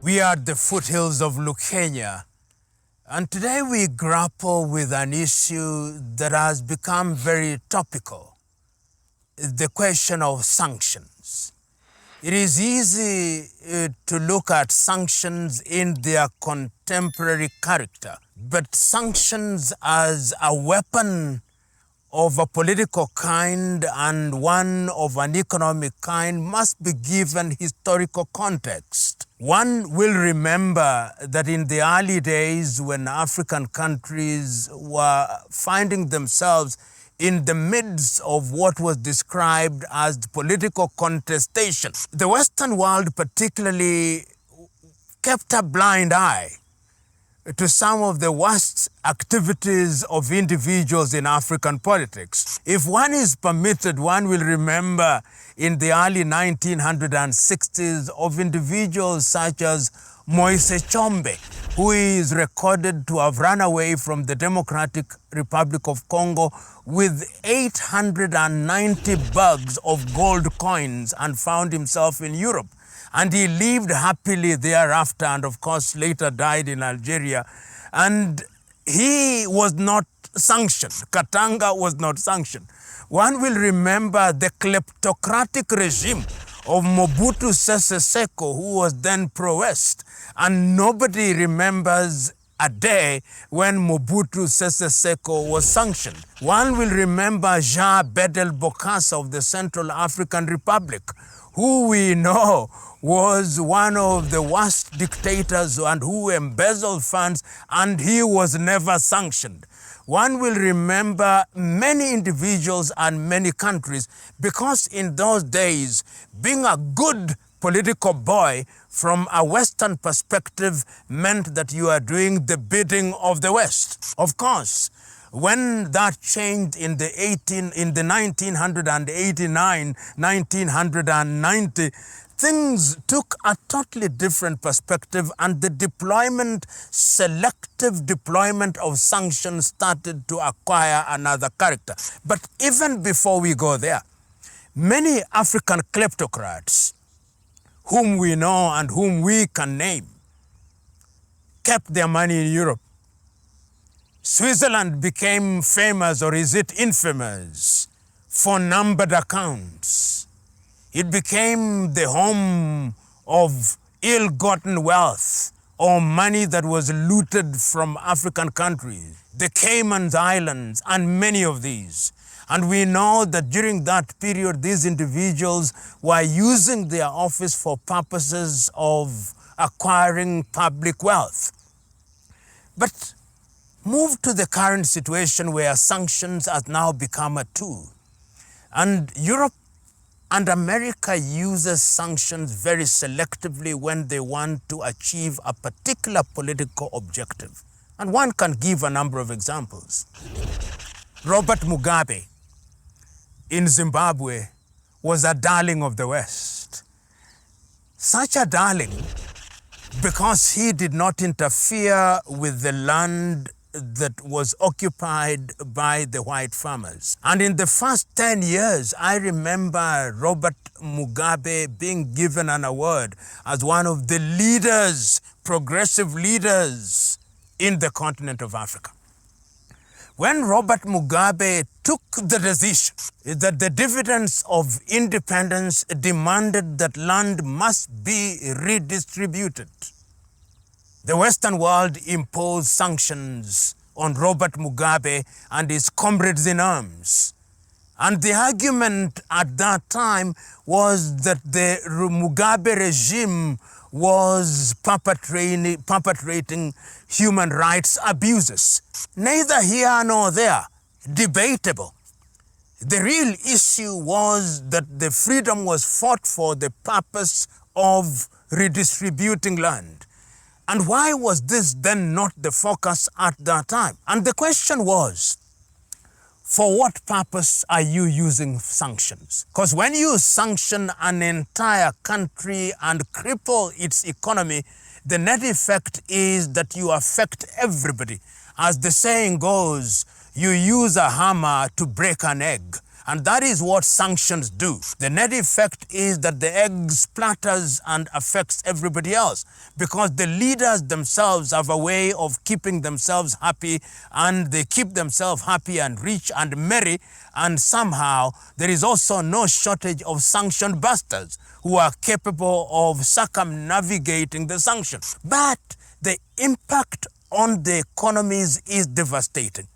We are at the foothills of Kenya, and today we grapple with an issue that has become very topical, the question of sanctions. It is easy to look at sanctions in their contemporary character, but sanctions as a weapon of a political kind and one of an economic kind must be given historical context. One will remember that in the early days when African countries were finding themselves in the midst of what was described as the political contestation, the Western world particularly kept a blind eye to some of the worst activities of individuals in African politics. If one is permitted, one will remember in the early 1960s of individuals such as Moise Chombe, who is recorded to have run away from the Democratic Republic of Congo with 890 bags of gold coins and found himself in Europe. And he lived happily thereafter and of course later died in Algeria. And he was not sanctioned. Katanga was not sanctioned. One will remember the kleptocratic regime of Mobutu Sese Seko, who was then pro-West. And nobody remembers a day when Mobutu Sese Seko was sanctioned. One will remember Jean Bedel Bokassa of the Central African Republic, who we know was one of the worst dictators and who embezzled funds, and he was never sanctioned. One will remember many individuals and many countries because in those days, being a good political boy from a Western perspective meant that you are doing the bidding of the West. Of course, when that changed in the 1989, 1990, things took a totally different perspective and the selective deployment of sanctions started to acquire another character. But even before we go there, many African kleptocrats whom we know and whom we can name kept their money in Europe. Switzerland became famous, or is it infamous, for numbered accounts. It became the home of ill-gotten wealth or money that was looted from African countries, the Cayman Islands, and many of these. And we know that during that period, these individuals were using their office for purposes of acquiring public wealth. But move to the current situation where sanctions has now become a tool. And Europe and America uses sanctions very selectively when they want to achieve a particular political objective. And one can give a number of examples. Robert Mugabe in Zimbabwe was a darling of the West. Such a darling because he did not interfere with the land that was occupied by the white farmers. And in the first 10 years, I remember Robert Mugabe being given an award as one of the leaders, progressive leaders in the continent of Africa. When Robert Mugabe took the decision that the dividends of independence demanded that land must be redistributed, the Western world imposed sanctions on Robert Mugabe and his comrades in arms. And the argument at that time was that the Mugabe regime was perpetrating human rights abuses. Neither here nor there, debatable. The real issue was that the freedom was fought for the purpose of redistributing land. And why was this then not the focus at that time? And the question was, for what purpose are you using sanctions? Because when you sanction an entire country and cripple its economy, the net effect is that you affect everybody. As the saying goes, you use a hammer to break an egg, And that is what sanctions do. The net effect is that the egg splatters and affects everybody else, because the leaders themselves have a way of keeping themselves happy, and they keep themselves happy and rich and merry, and somehow there is also no shortage of sanction busters who are capable of circumnavigating the sanction. But the impact on the economies is devastating.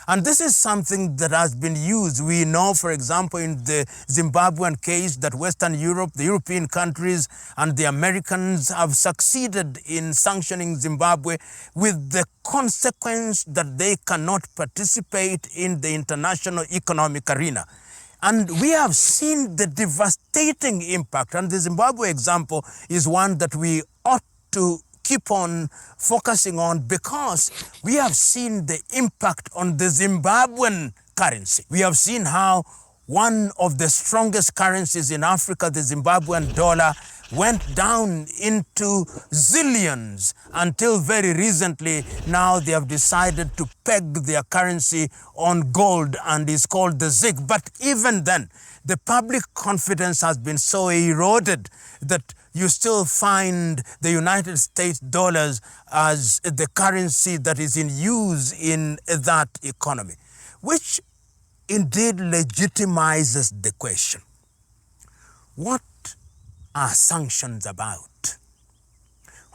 And this is something that has been used. We know, for example, in the Zimbabwean case, that Western Europe, the European countries, and the Americans have succeeded in sanctioning Zimbabwe, with the consequence that they cannot participate in the international economic arena. And we have seen the devastating impact. And the Zimbabwe example is one that we ought to keep on focusing on, because we have seen the impact on the Zimbabwean currency. We have seen how one of the strongest currencies in Africa, the Zimbabwean dollar, went down into zillions until very recently. Now they have decided to peg their currency on gold, and is called the ZiG. But even then, the public confidence has been so eroded that you still find the United States dollars as the currency that is in use in that economy, which indeed legitimizes the question: what are sanctions about?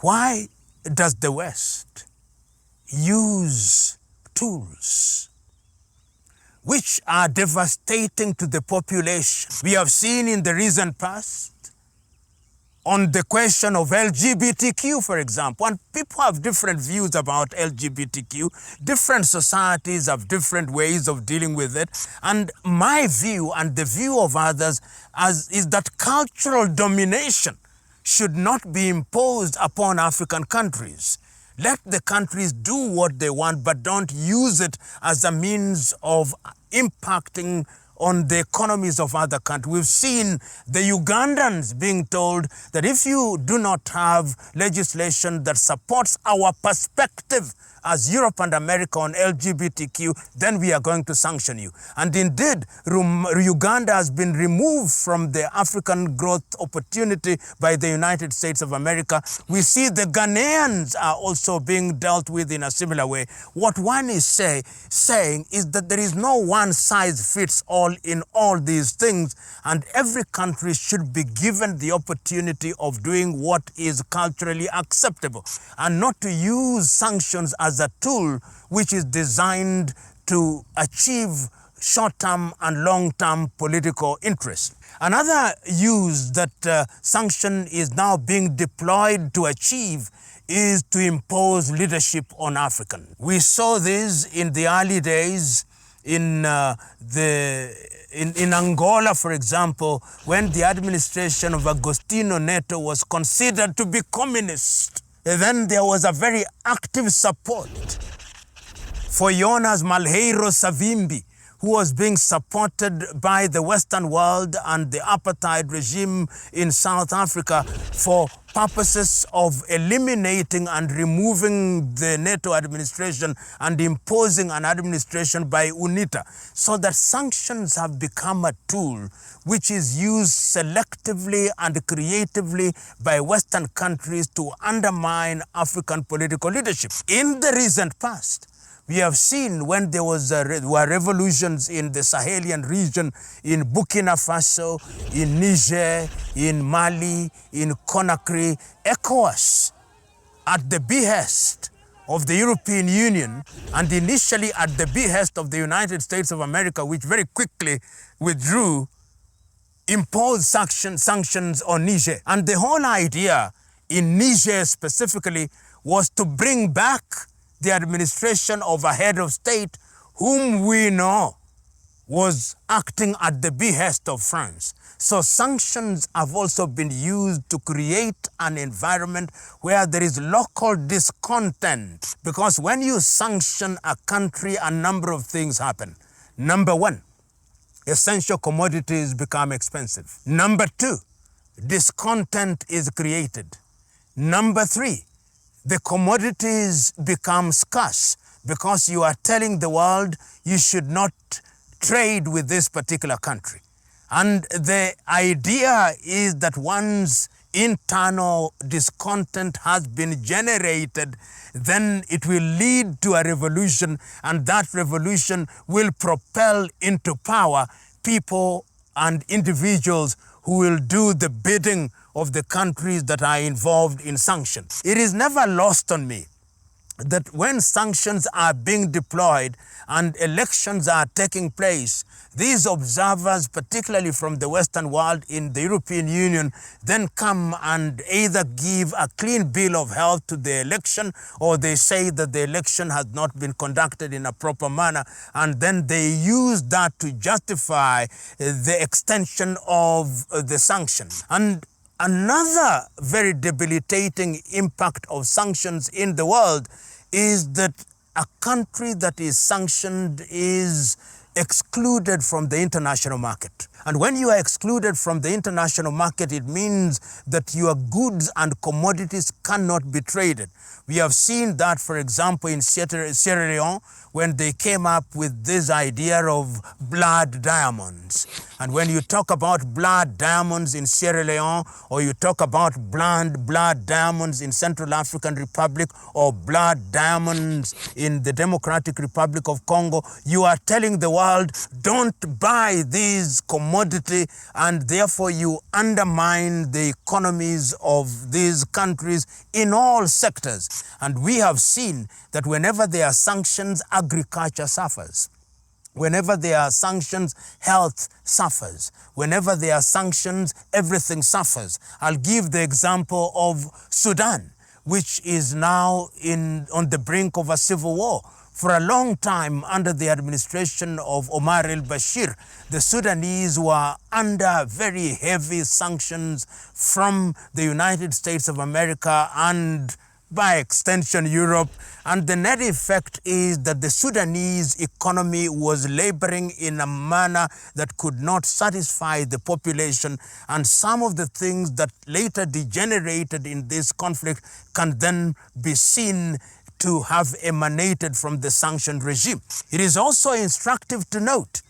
Why does the West use tools which are devastating to the population? We have seen in the recent past on the question of LGBTQ, for example, and people have different views about LGBTQ. Different societies have different ways of dealing with it. And my view, and the view of others, is that cultural domination should not be imposed upon African countries. Let the countries do what they want, but don't use it as a means of impacting on the economies of other countries. We've seen the Ugandans being told that if you do not have legislation that supports our perspective as Europe and America on LGBTQ, then we are going to sanction you. And indeed, Uganda has been removed from the African growth opportunity by the United States of America. We see the Ghanaians are also being dealt with in a similar way. What one is saying is that there is no one size fits all in all these things, and every country should be given the opportunity of doing what is culturally acceptable, and not to use sanctions as a tool which is designed to achieve short-term and long-term political interest. Another use that sanction is now being deployed to achieve is to impose leadership on Africans. We saw this in the early days in Angola, for example, when the administration of Agostinho Neto was considered to be communist. Then there was a very active support for Jonas Malheiro Savimbi, who was being supported by the Western world and the apartheid regime in South Africa for purposes of eliminating and removing the Neto administration and imposing an administration by UNITA, so that sanctions have become a tool which is used selectively and creatively by Western countries to undermine African political leadership. In the recent past, we have seen when there were revolutions in the Sahelian region, in Burkina Faso, in Niger, in Mali, in Conakry, ECOWAS, at the behest of the European Union, and initially at the behest of the United States of America, which very quickly withdrew, imposed sanctions on Niger. And the whole idea in Niger specifically was to bring back the administration of a head of state whom we know was acting at the behest of France. So sanctions have also been used to create an environment where there is local discontent. Because when you sanction a country, a number of things happen. Number one, essential commodities become expensive. Number two, discontent is created. Number three, the commodities become scarce because you are telling the world you should not trade with this particular country. And the idea is that once internal discontent has been generated, then it will lead to a revolution, and that revolution will propel into power people and individuals who will do the bidding of the countries that are involved in sanctions. It is never lost on me that when sanctions are being deployed and elections are taking place, these observers, particularly from the Western world in the European Union, then come and either give a clean bill of health to the election, or they say that the election has not been conducted in a proper manner, and then they use that to justify the extension of the sanctions. And another very debilitating impact of sanctions in the world is that a country that is sanctioned is excluded from the international market. And when you are excluded from the international market, it means that your goods and commodities cannot be traded. We have seen that, for example, in Sierra Leone, when they came up with this idea of blood diamonds. And when you talk about blood diamonds in Sierra Leone, or you talk about blood diamonds in Central African Republic, or blood diamonds in the Democratic Republic of Congo, you are telling the world, don't buy these commodity, and therefore you undermine the economies of these countries in all sectors. And we have seen that whenever there are sanctions, agriculture suffers. Whenever there are sanctions, health suffers. Whenever there are sanctions, everything suffers. I'll give the example of Sudan, which is now on the brink of a civil war. For a long time, under the administration of Omar al-Bashir, the Sudanese were under very heavy sanctions from the United States of America and by extension Europe, and the net effect is that the Sudanese economy was laboring in a manner that could not satisfy the population, and some of the things that later degenerated in this conflict can then be seen to have emanated from the sanctioned regime. It is also instructive to note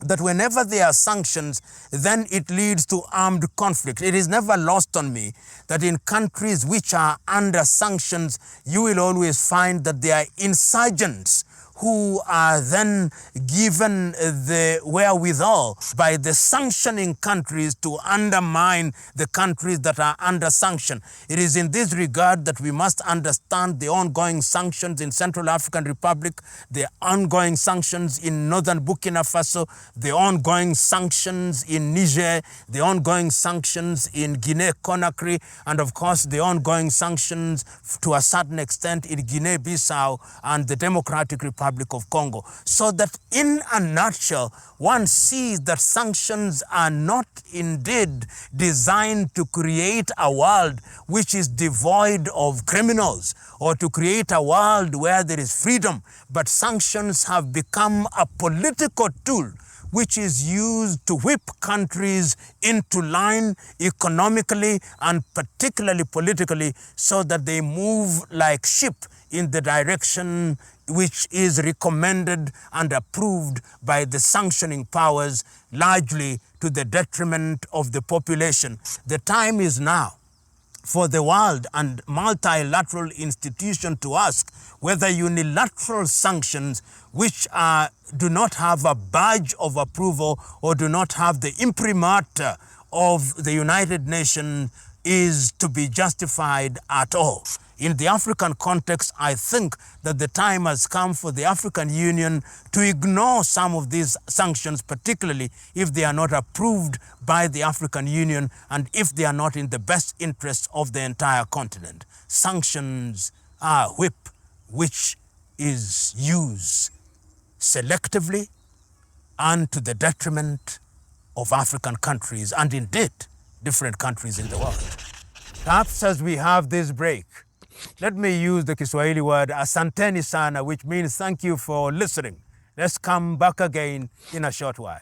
that whenever there are sanctions, then it leads to armed conflict. It is never lost on me that in countries which are under sanctions, you will always find that there are insurgents who are then given the wherewithal by the sanctioning countries to undermine the countries that are under sanction. It is in this regard that we must understand the ongoing sanctions in Central African Republic, the ongoing sanctions in northern Burkina Faso, the ongoing sanctions in Niger, the ongoing sanctions in Guinea-Conakry, and of course the ongoing sanctions to a certain extent in Guinea-Bissau and the Democratic Republic of Congo. So that in a nutshell, one sees that sanctions are not indeed designed to create a world which is devoid of criminals or to create a world where there is freedom, but sanctions have become a political tool which is used to whip countries into line economically and particularly politically, so that they move like sheep in the direction which is recommended and approved by the sanctioning powers, largely to the detriment of the population. The time is now for the world and multilateral institutions to ask whether unilateral sanctions, which do not have a badge of approval or do not have the imprimatur of the United Nations, is to be justified at all. In the African context, I think that the time has come for the African Union to ignore some of these sanctions, particularly if they are not approved by the African Union and if they are not in the best interests of the entire continent. Sanctions are a whip which is used selectively and to the detriment of African countries and indeed different countries in the world. Perhaps as we have this break, let me use the Kiswahili word asanteni sana, which means thank you for listening. Let's come back again in a short while.